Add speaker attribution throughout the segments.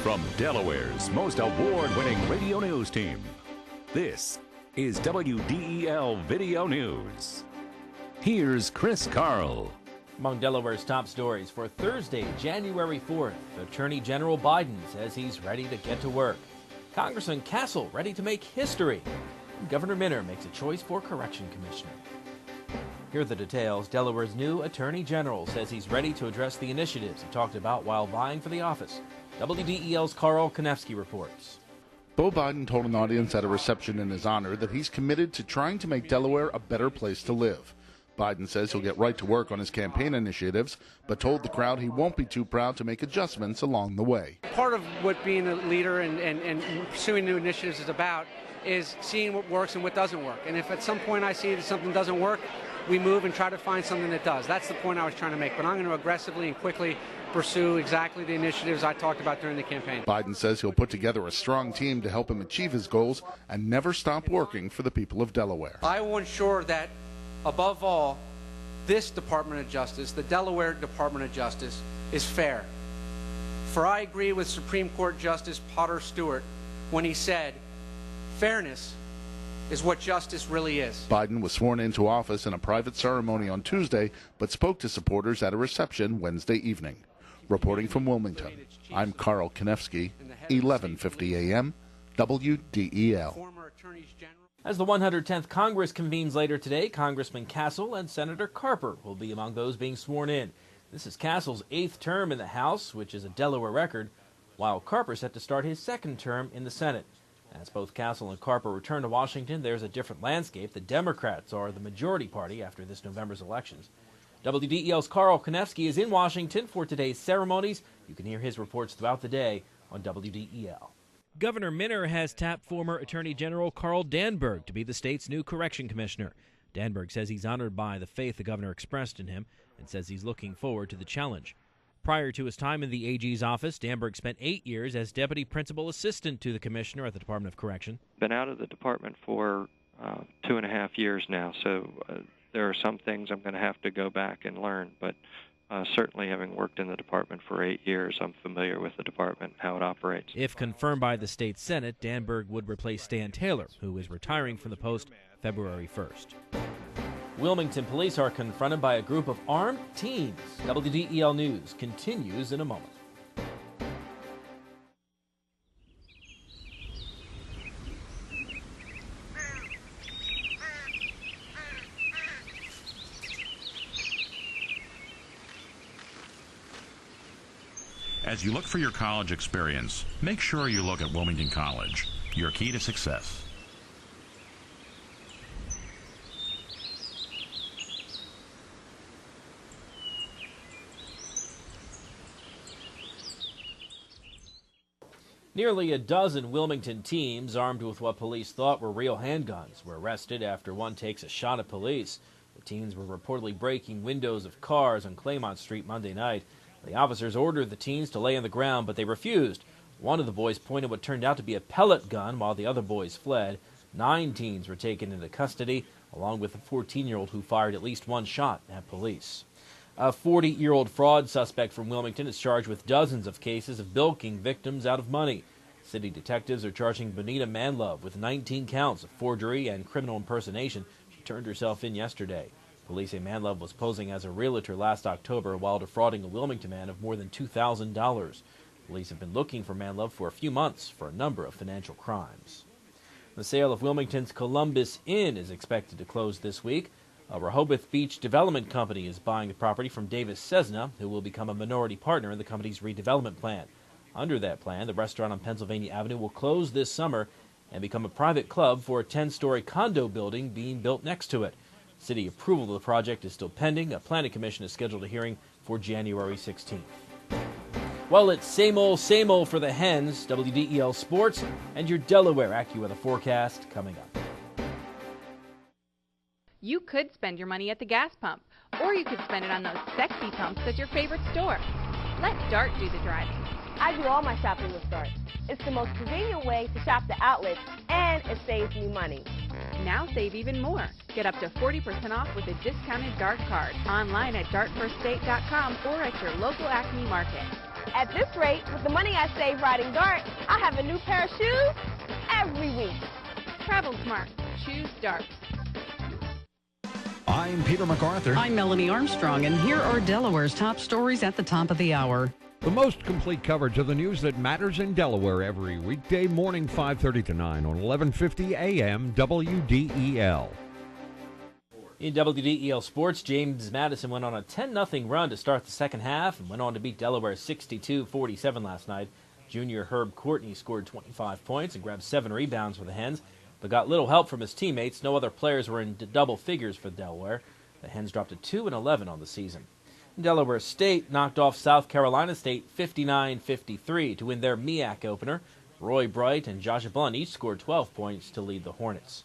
Speaker 1: From Delaware's most award-winning radio news team, this is WDEL Video News. Here's Chris Carl.
Speaker 2: Among Delaware's top stories for Thursday, January 4th, Attorney General Biden says he's ready to get to work. Congressman Castle ready to make history. And Governor Minner makes a choice for Correction Commissioner. Here are the details. Delaware's new Attorney General says he's ready to address the initiatives he talked about while vying for the office. WDEL's Carl Konevsky reports.
Speaker 3: Beau Biden told an audience at a reception in his honor that he's committed to trying to make Delaware a better place to live. Biden says he'll get right to work on his campaign initiatives, but told the crowd he won't be too proud to make adjustments along the way.
Speaker 4: Part of what being a leader and pursuing new initiatives is about is seeing what works and what doesn't work. And if at some point I see that something doesn't work, we move and try to find something that does. That's the point I was trying to make. But I'm going to aggressively and quickly pursue exactly the initiatives I talked about during the campaign.
Speaker 3: Biden says he'll put together a strong team to help him achieve his goals and never stop working for the people of Delaware.
Speaker 4: I will ensure that, above all, this Department of Justice, the Delaware Department of Justice, is fair. For I agree with Supreme Court Justice Potter Stewart when he said, fairness is what justice really is.
Speaker 3: Biden was sworn into office in a private ceremony on Tuesday, but spoke to supporters at a reception Wednesday evening. Reporting from Wilmington, I'm Carl Konevsky, 1150 AM, WDEL.
Speaker 2: As the 110th Congress convenes later today, Congressman Castle and Senator Carper will be among those being sworn in. This is Castle's 8th term in the House, which is a Delaware record, while Carper set to start his 2nd term in the Senate. As both Castle and Carper return to Washington, there's a different landscape. The Democrats are the majority party after this November's elections. WDEL's Carl Konevsky is in Washington for today's ceremonies. You can hear his reports throughout the day on WDEL. Governor Minner has tapped former Attorney General Carl Danberg to be the state's new correction commissioner. Danberg says he's honored by the faith the governor expressed in him and says he's looking forward to the challenge. Prior to his time in the AG's office, Danberg spent 8 years as deputy principal assistant to the commissioner at the Department of Correction.
Speaker 5: Been out of the department for 2.5 years now, so there are some things I'm going to have to go back and learn, but certainly having worked in the department for 8 years, I'm familiar with the department and how it operates.
Speaker 2: If confirmed by the state Senate, Danberg would replace Stan Taylor, who is retiring from the post February 1st. Wilmington police are confronted by a group of armed teens. WDEL News continues in a moment.
Speaker 6: As you look for your college experience, make sure you look at Wilmington College, your key to success.
Speaker 2: Nearly a dozen Wilmington teens armed with what police thought were real handguns were arrested after one takes a shot at police. The teens were reportedly breaking windows of cars on Claymont Street Monday night. The officers ordered the teens to lay on the ground, but they refused. One of the boys pointed what turned out to be a pellet gun while the other boys fled. 9 teens were taken into custody, along with a 14-year-old who fired at least one shot at police. A 40-year-old fraud suspect from Wilmington is charged with dozens of cases of bilking victims out of money. City detectives are charging Bonita Manlove with 19 counts of forgery and criminal impersonation. She turned herself in yesterday. Police say Manlove was posing as a realtor last October while defrauding a Wilmington man of more than $2,000. Police have been looking for Manlove for a few months for a number of financial crimes. The sale of Wilmington's Columbus Inn is expected to close this week. A Rehoboth Beach development company is buying the property from Davis Cessna, who will become a minority partner in the company's redevelopment plan. Under that plan, the restaurant on Pennsylvania Avenue will close this summer and become a private club for a 10-story condo building being built next to it. City approval of the project is still pending. A planning commission is scheduled a hearing for January 16th. Well, it's same old for the Hens. WDEL Sports and your Delaware AccuWeather forecast coming up.
Speaker 7: You could spend your money at the gas pump, or you could spend it on those sexy pumps at your favorite store. Let Dart do the driving.
Speaker 8: I do all my shopping with Dart. It's the most convenient way to shop the outlets, and it saves me money.
Speaker 7: Now save even more. Get up to 40% off with a discounted Dart card online at dartfirststate.com or at your local Acme market.
Speaker 8: At this rate, with the money I save riding Dart, I have a new pair of shoes every week.
Speaker 7: Travel smart. Choose Dart.
Speaker 9: I'm Peter MacArthur.
Speaker 10: I'm Melanie Armstrong, and here are Delaware's top stories at the top of the hour.
Speaker 11: The most complete coverage of the news that matters in Delaware every weekday morning, 5:30 to 9 on 1150 AM WDEL.
Speaker 2: In WDEL sports, James Madison went on a 10-0 run to start the second half and went on to beat Delaware 62-47 last night. Junior Herb Courtney scored 25 points and grabbed 7 rebounds for the Hens, but got little help from his teammates. No other players were in double figures for Delaware. The Hens dropped to 2-11 on the season. Delaware State knocked off South Carolina State 59-53 to win their MEAC opener. Roy Bright and Josh Blunt each scored 12 points to lead the Hornets.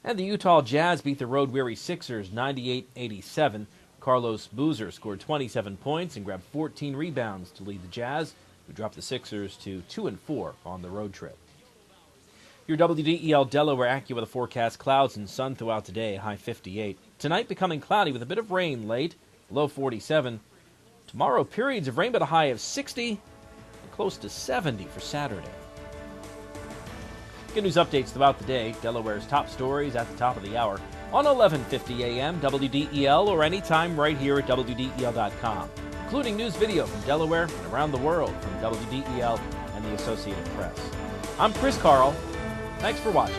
Speaker 2: And the Utah Jazz beat the road-weary Sixers 98-87. Carlos Boozer scored 27 points and grabbed 14 rebounds to lead the Jazz, who dropped the Sixers to 2-4 on the road trip. Your WDEL Delaware AccuWeather forecast: clouds and sun throughout the day, high 58. Tonight becoming cloudy with a bit of rain late, low 47. Tomorrow, periods of rain but a high of 60 and close to 70 for Saturday. Good news updates throughout the day. Delaware's top stories at the top of the hour on 1150 AM WDEL or anytime right here at WDEL.com, including news video from Delaware and around the world from WDEL and the Associated Press. I'm Chris Carl. Thanks for watching.